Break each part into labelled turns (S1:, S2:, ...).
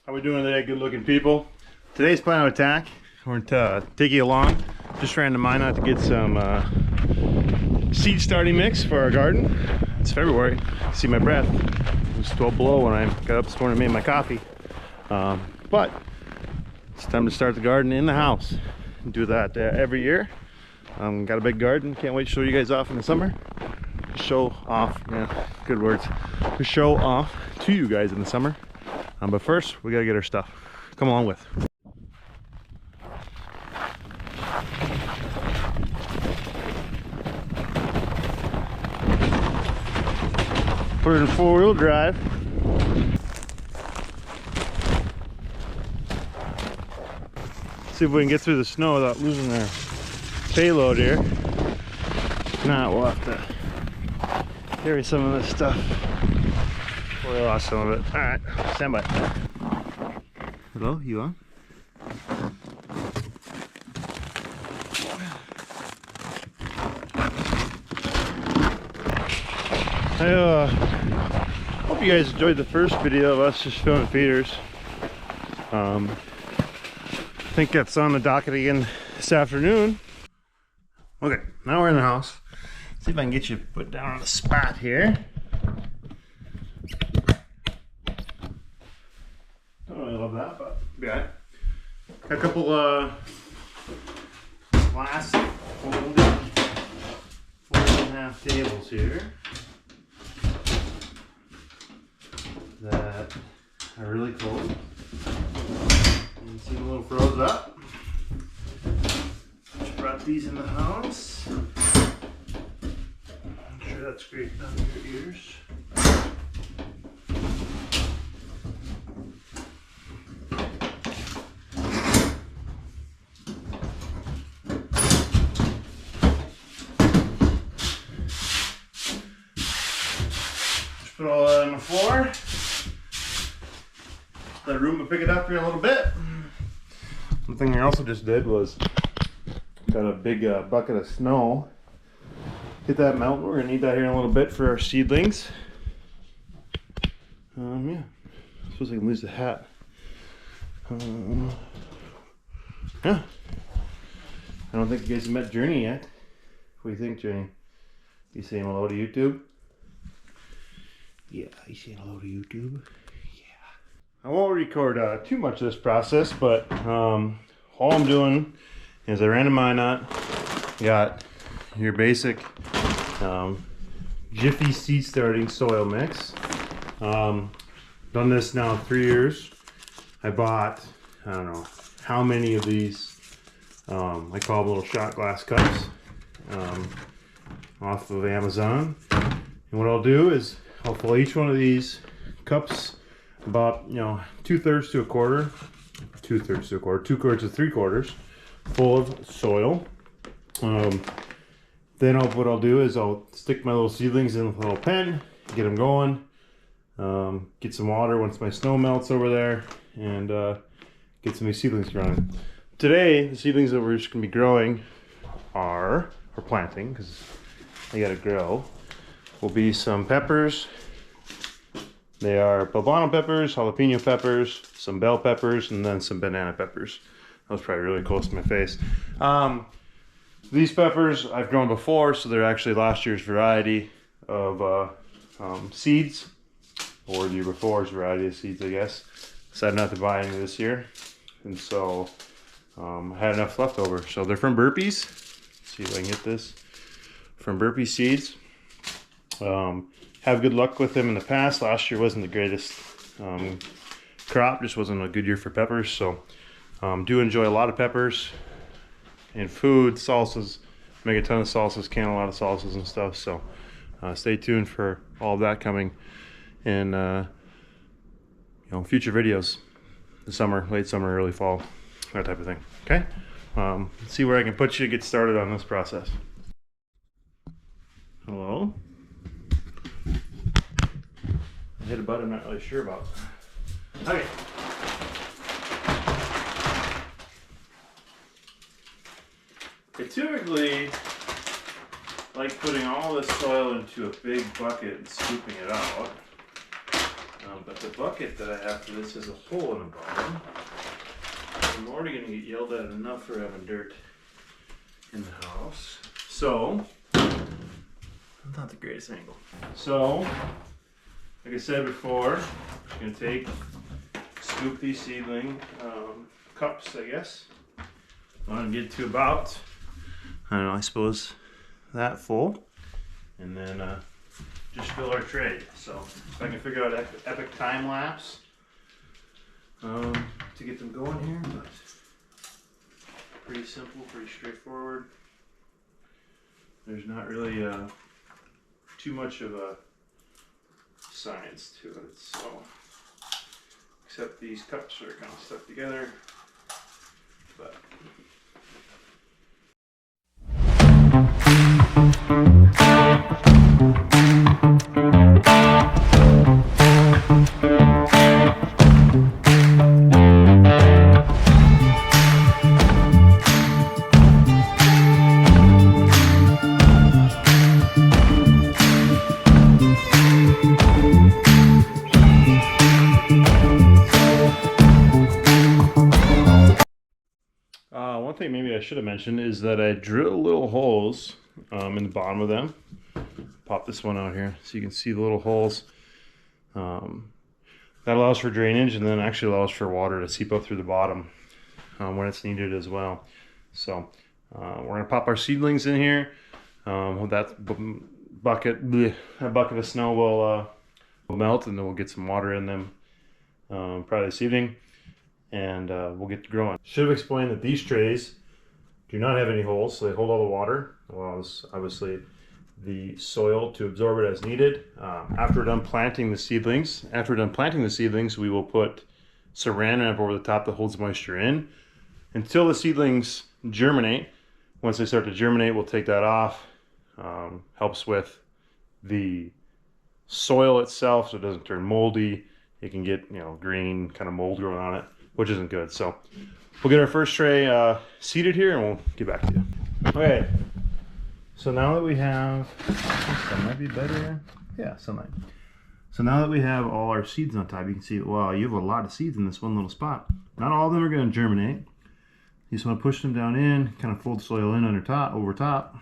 S1: How we doing today, good looking people? Today's plan of attack, we're going to take you along. Just ran to Minot to get some seed starting mix for our garden. It's February. See my breath. It was 12 below when I got up this morning and made my coffee. But it's time to start the garden in the house. Do that every year. Got a big garden. Can't wait to show you guys off in the summer. Show off, yeah, good words. To show off to you guys in the summer. But first, we gotta get our stuff. Come along with. Put it in four-wheel drive. See if we can get through the snow without losing our payload here. Nah, we'll have to carry some of this stuff. We lost some of it. Alright, stand by. Hello, you on? I hope you guys enjoyed the first video of us just filming feeders. I think that's on the docket again this afternoon. Okay, now we're in the house. See if I can get you put down on the spot here. Don't really love that, but yeah. Got a couple glass folded 4.5 tables here that are really cold. You can see them a little froze up. Just brought these in the house. I'm sure that's great down your ears. Put all that on the floor. Let room to pick it up here a little bit. One thing I also just did was got a big bucket of snow. Get that melting. We're gonna need that here in a little bit for our seedlings. Yeah. I suppose I can lose the hat. Yeah. I don't think you guys have met Journey yet. What do you think, Journey? You saying hello to YouTube? Yeah, you saying hello to YouTube? Yeah. I won't record too much of this process, but all I'm doing is I ran to Minot, got your basic Jiffy seed starting soil mix. Done this now 3 years. I bought, I don't know how many of these, I call them little shot glass cups, off of Amazon. And what I'll do is I'll fill each one of these cups about, 2/3 to a quarter, 2/3 to a quarter, 2/4 to 3/4 full of soil. Then what I'll do is I'll stick my little seedlings in a little pen, get them going, get some water once my snow melts over there, and get some of these seedlings growing. Today, the seedlings that we're just going to be growing or planting, because they got to grow, will be some peppers. They are poblano peppers, jalapeno peppers, some bell peppers, and then some banana peppers. That was probably really close to my face. These peppers I've grown before, so they're actually last year's variety of seeds, or the year before's variety of seeds, I guess. Decided not to buy any this year, and so I had enough left over. So they're from Burpees. Let's see if I can get this. From Burpee Seeds. Have good luck with them in the past. Last year wasn't the greatest crop, just wasn't a good year for peppers. So do enjoy a lot of peppers and food, salsas, make a ton of salsas, can a lot of salsas and stuff. So stay tuned for all of that coming in future videos, the summer, late summer, early fall, that type of thing. Okay, let's see where I can put you to get started on this process. Hello. I hit a button I'm not really sure about. Okay. I typically like putting all this soil into a big bucket and scooping it out. But the bucket that I have for this has a hole in the bottom. I'm already going to get yelled at enough for having dirt in the house. So, not the greatest angle. So, like I said before, I'm going to scoop these seedling cups, I guess. I'm going to get to about, I don't know, I suppose that full. And then just fill our tray. So if I can figure out epic time lapse to get them going here, but pretty simple, pretty straightforward. There's not really too much of a science to it. So except these cups are kind of stuck together, but. One thing maybe I should have mentioned is that I drill little holes in the bottom of them. Pop this one out here so you can see the little holes. That allows for drainage and then actually allows for water to seep up through the bottom when it's needed as well. So we're going to pop our seedlings in here. That bucket of snow will melt, and then we'll get some water in them probably this evening. And we'll get to growing. Should have explained that these trays do not have any holes, so they hold all the water, allows obviously the soil to absorb it as needed. After we're done planting the seedlings, we will put saran wrap over the top that holds moisture in until the seedlings germinate. Once they start to germinate, we'll take that off. Helps with the soil itself so it doesn't turn moldy. It can get, green kind of mold growing on it, which isn't good. So we'll get our first tray seeded here and we'll get back to you. Okay, so now that we have, that might be better. Yeah, sunlight. So now that we have all our seeds on top, you can see, wow, you have a lot of seeds in this one little spot. Not all of them are going to germinate. You just want to push them down in, kind of fold the soil in over top.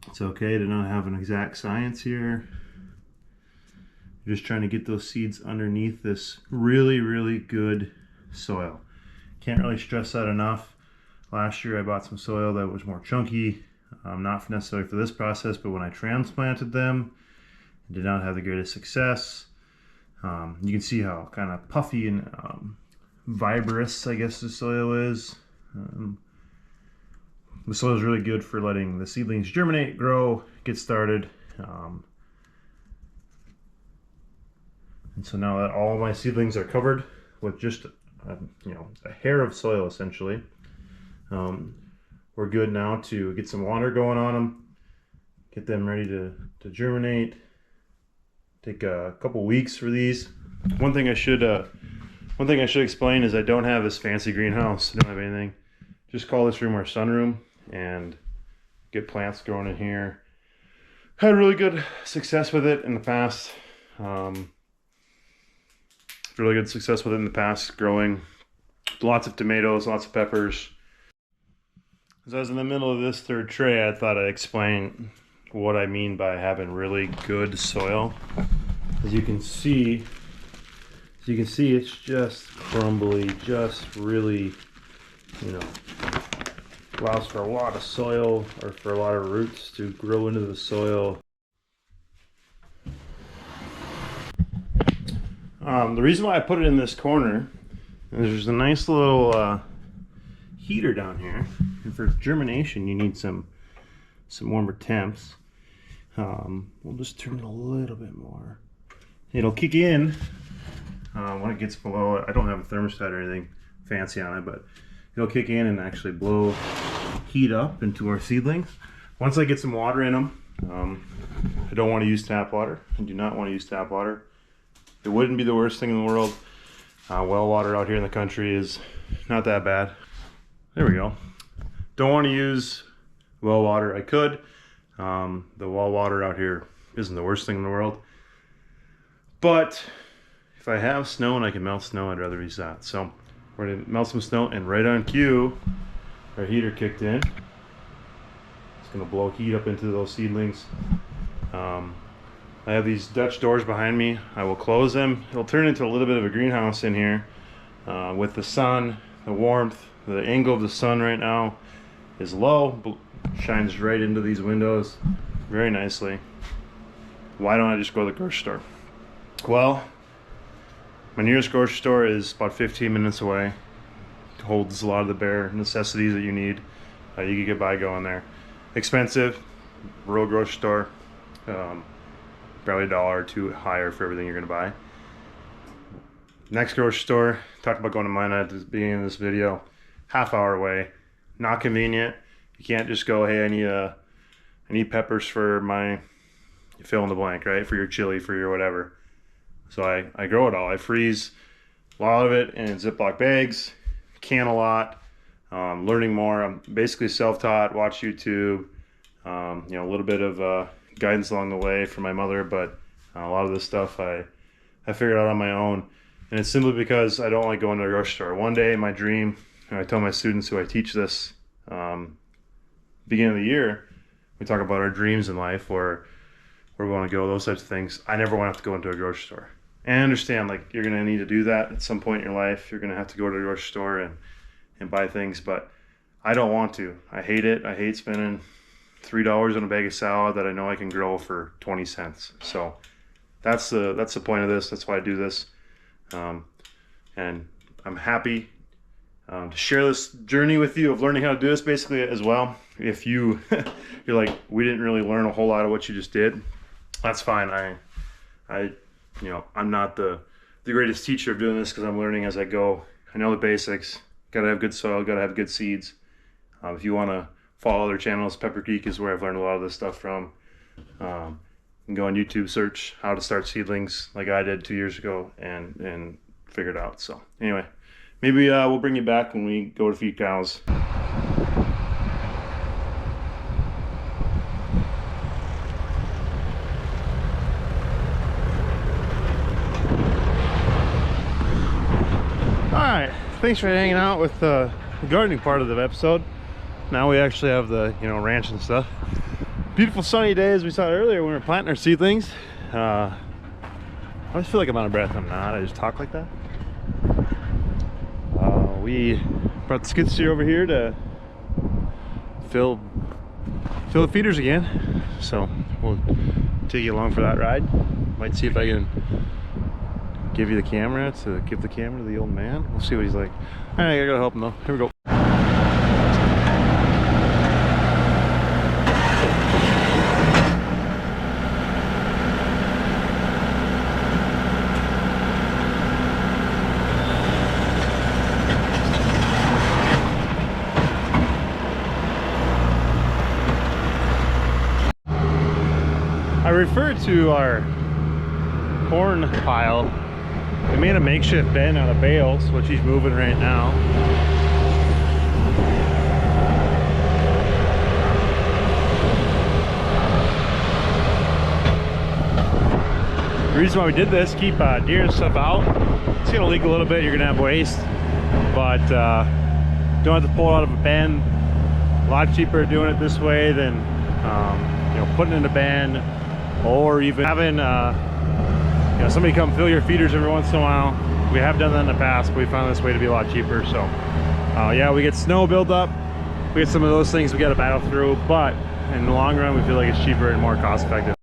S1: It's okay to not have an exact science here. You're just trying to get those seeds underneath this really, really good soil. Can't really stress that enough. Last year I bought some soil that was more chunky, not necessarily for this process, but when I transplanted them, I did not have the greatest success. You can see how kind of puffy and fibrous, I guess, the soil is. The soil is really good for letting the seedlings germinate, grow, get started. And so now that all my seedlings are covered with just a hair of soil essentially, we're good now to get some water going on them, get them ready to germinate. Take a couple weeks for these. One thing I should explain is I don't have this fancy greenhouse. I don't have anything. Just call this room our sunroom and get plants growing in here. Had really good success with it in the past. Really good success with it in the past, growing lots of tomatoes, lots of peppers. As I was in the middle of this third tray, I thought I'd explain what I mean by having really good soil. As you can see, it's just crumbly, just really, allows for a lot of soil or for a lot of roots to grow into the soil. The reason why I put it in this corner is there's a nice little heater down here, and for germination you need some warmer temps. We'll just turn it a little bit more. It'll kick in when it gets below. I don't have a thermostat or anything fancy on it, but it'll kick in and actually blow heat up into our seedlings. Once I get some water in them, I don't want to use tap water. I do not want to use tap water. It wouldn't be the worst thing in the world. Well water out here in the country is not that bad. There we go. Don't want to use well water. I could. The well water out here isn't the worst thing in the world. But if I have snow and I can melt snow, I'd rather use that. So we're gonna melt some snow, and right on cue, our heater kicked in. It's gonna blow heat up into those seedlings. I have these Dutch doors behind me. I will close them. It'll turn into a little bit of a greenhouse in here with the sun, the warmth. The angle of the sun right now is low, shines right into these windows very nicely. Why don't I just go to the grocery store? Well, my nearest grocery store is about 15 minutes away. It holds a lot of the bare necessities that you need. You can get by going there. Expensive, rural grocery store. Probably $1 or $2 higher for everything you're gonna buy. Next grocery store, talked about going to mine at the beginning of this video. Half-hour away, not convenient. You can't just go, hey, I need peppers for my, fill in the blank, right? For your chili, for your whatever. So I grow it all. I freeze a lot of it in Ziploc bags, can a lot, learning more. I'm basically self-taught, watch YouTube, a little bit of guidance along the way from my mother, but a lot of this stuff I figured out on my own. And it's simply because I don't like going to a grocery store. One day, my dream, and I tell my students who I teach this, beginning of the year, we talk about our dreams in life, where we're going to go, those types of things. I never want to have to go into a grocery store. And I understand, like, you're going to need to do that at some point in your life. You're going to have to go to the grocery store and buy things, but I don't want to. I hate it. I hate spending $3 on a bag of salad that I know I can grow for 20 cents. So that's the point of this. That's why I do this. And I'm happy to share this journey with you of learning how to do this basically as well. If you're like, we didn't really learn a whole lot of what you just did, that's fine. I'm not the greatest teacher of doing this because I'm learning as I go. I know the basics. Gotta have good soil, gotta have good seeds. If you want to follow other channels, Pepper Creek is where I've learned a lot of this stuff from. You can go on YouTube, search how to start seedlings like I did 2 years ago and figure it out. So anyway, maybe we'll bring you back when we go to feed cows. Alright, thanks for hanging out with the gardening part of the episode. Now we actually have the ranch and stuff. Beautiful sunny day, as we saw earlier when we were planting our seedlings. I always feel like I'm out of breath. I'm not. I just talk like that. We brought the skid steer over here to fill the feeders again. So we'll take you along for that ride. Might see if I can give you the camera to give the camera to the old man. We'll see what he's like. All right, I gotta help him though. Here we go. I referred to our corn pile. We made a makeshift bin out of bales, which he's moving right now. The reason why we did this, keep deer and stuff out. It's gonna leak a little bit, you're gonna have waste, but don't have to pull it out of a bin. A lot cheaper doing it this way than putting it in a bin, or even having somebody come fill your feeders every once in a while. We have done that in the past, but we found this way to be a lot cheaper. So yeah, we get snow build up, we get some of those things we got to battle through, but in the long run we feel like it's cheaper and more cost effective.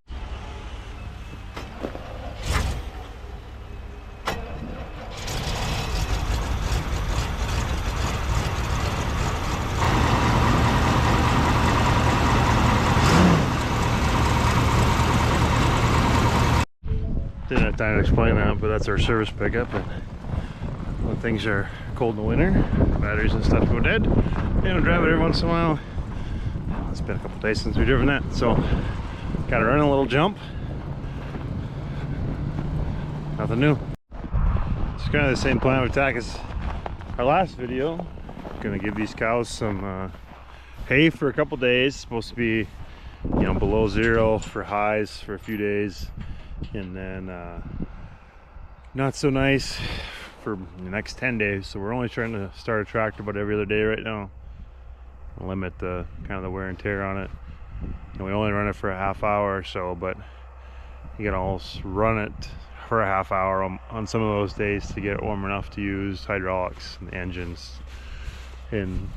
S1: Didn't have time to explain that, but that's our service pickup. And when things are cold in the winter, batteries and stuff go dead. And drive it every once in a while. It's been a couple days since we've driven that, so got to run a little jump. Nothing new. It's kind of the same plan of attack as our last video. Gonna give these cows some hay for a couple days. It's supposed to be below zero for highs for a few days, and then not so nice for the next 10 days. So we're only trying to start a tractor about every other day right now. Limit the kind of the wear and tear on it. And we only run it for a half hour or so, but you can almost run it for a half hour on some of those days to get it warm enough to use hydraulics and engines, and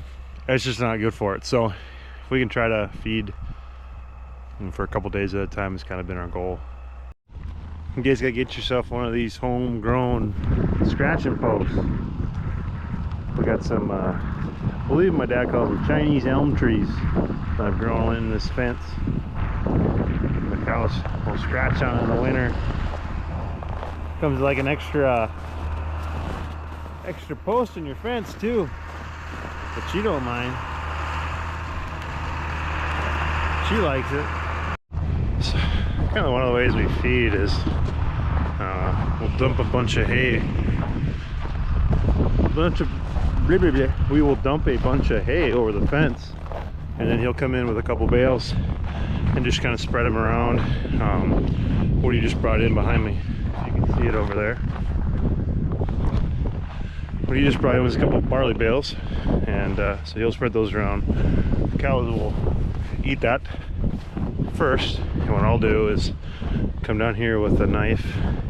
S1: it's just not good for it. So if we can try to feed for a couple days at a time, has kind of been our goal. You guys gotta get yourself one of these homegrown scratching posts. We got some I believe my dad calls them Chinese elm trees that I've grown in this fence. The cows will scratch on it in the winter. Comes like an extra post in your fence too, but she don't mind. She likes it. So, kind of one of the ways we feed is we'll dump a bunch of hay. We will dump a bunch of hay over the fence, and then he'll come in with a couple bales and just kind of spread them around. What he just brought in behind me, you can see it over there. What he just brought in was a couple of barley bales, and so he'll spread those around. The cows will eat that first, and what I'll do is come down here with a knife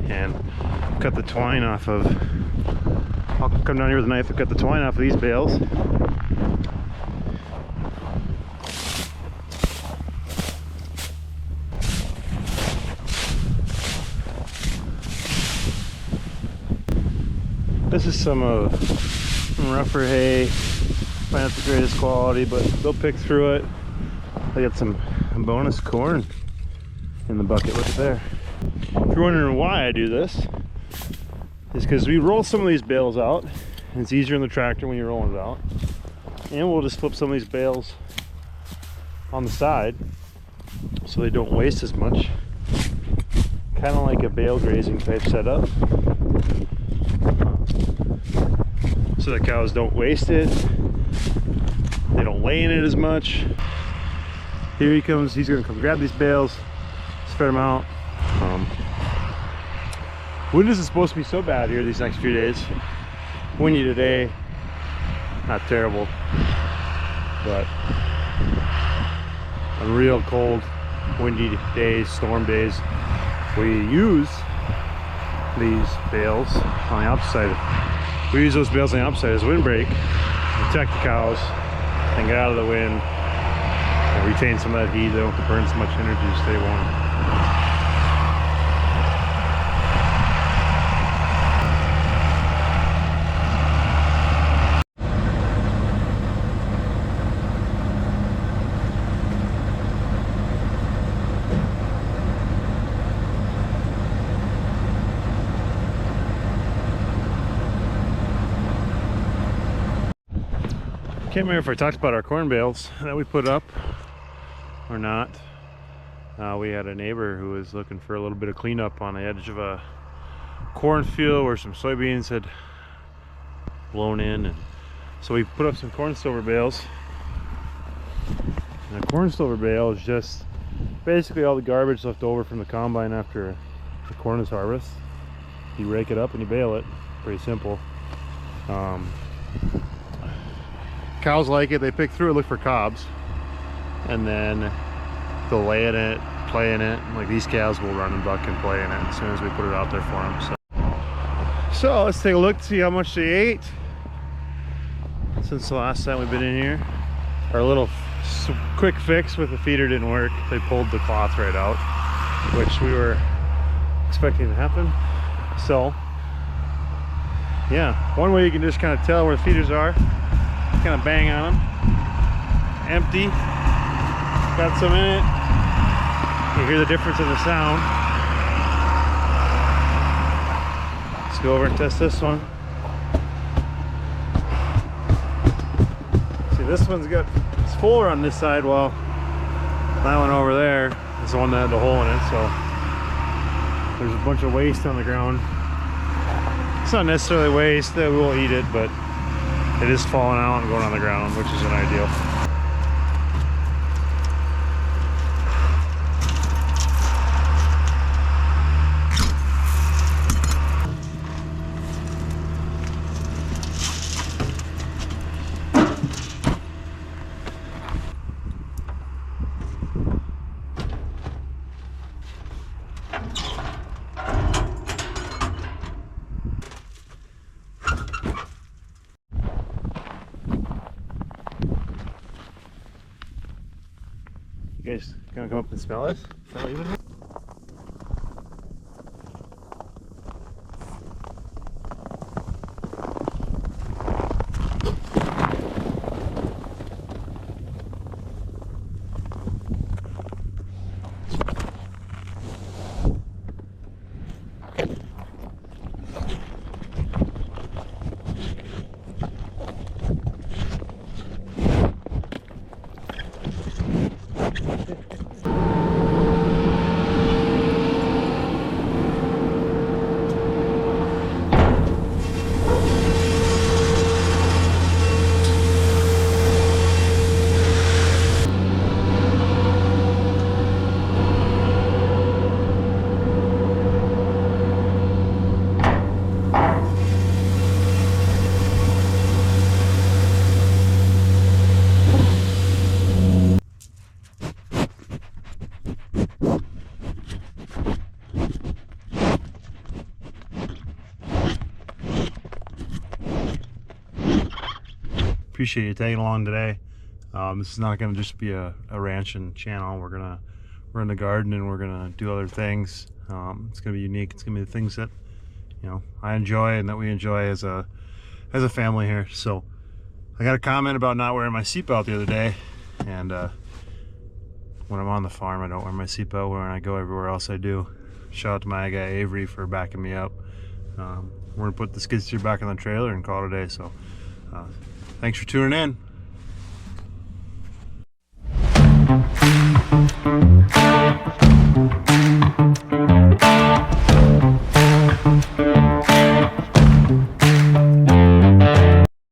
S1: and cut the twine off of. I'll come down here with a knife and cut the twine off of these bales. This is some rougher hay. Might not the greatest quality, but they'll pick through it. I got some bonus corn in the bucket. Look at there. If you're wondering why I do this, is because we roll some of these bales out, and it's easier in the tractor when you're rolling it out. And we'll just flip some of these bales on the side so they don't waste as much. Kind of like a bale grazing type setup, so the cows don't waste it. They don't lay in it as much. Here he comes. He's gonna come grab these bales, spread them out. Wind isn't supposed to be so bad here these next few days. Windy today, not terrible, but on real cold, windy days, storm days, we use these bales on the opposite side. We use those bales on the opposite side as a windbreak, protect the cows, and get out of the wind, and retain some of that heat. They don't have to burn so much energy to stay warm. Can't remember if I talked about our corn bales that we put up or not. We had a neighbor who was looking for a little bit of cleanup on the edge of a cornfield where some soybeans had blown in, and so we put up some corn stover bales. And a corn stover bale is just basically all the garbage left over from the combine after the corn is harvested. You rake it up and you bale it. Pretty simple. Cows like it. They pick through it, look for cobs, and then they'll lay in it, play in it. Like these cows will run and buck and play in it as soon as we put it out there for them. So let's take a look to see how much they ate since the last time we've been in here. Our little quick fix with the feeder didn't work. They pulled the cloth right out, which we were expecting to happen. So yeah, one way you can just kind of tell where the feeders are, kind of bang on them. Empty, got some in it. You hear the difference in the sound. Let's go over and test this one. See, this one's got, it's fuller on this side, while that one over there is the one that had the hole in it. So there's a bunch of waste on the ground. It's not necessarily waste that we will eat it, but it is falling out and going on the ground, which isn't ideal. guys gonna come up and smell it? Smell it even? Appreciate you tagging along today. This is not going to just be a ranching channel. We're in the garden and we're gonna do other things. It's gonna be unique. It's gonna be the things that I enjoy and that we enjoy as a family here. So I got a comment about not wearing my seatbelt the other day, and when I'm on the farm I don't wear my seatbelt. When I go everywhere else I do. Shout out to my guy Avery for backing me up. We're gonna put the skid steer back on the trailer and call it a day. So thanks for tuning in.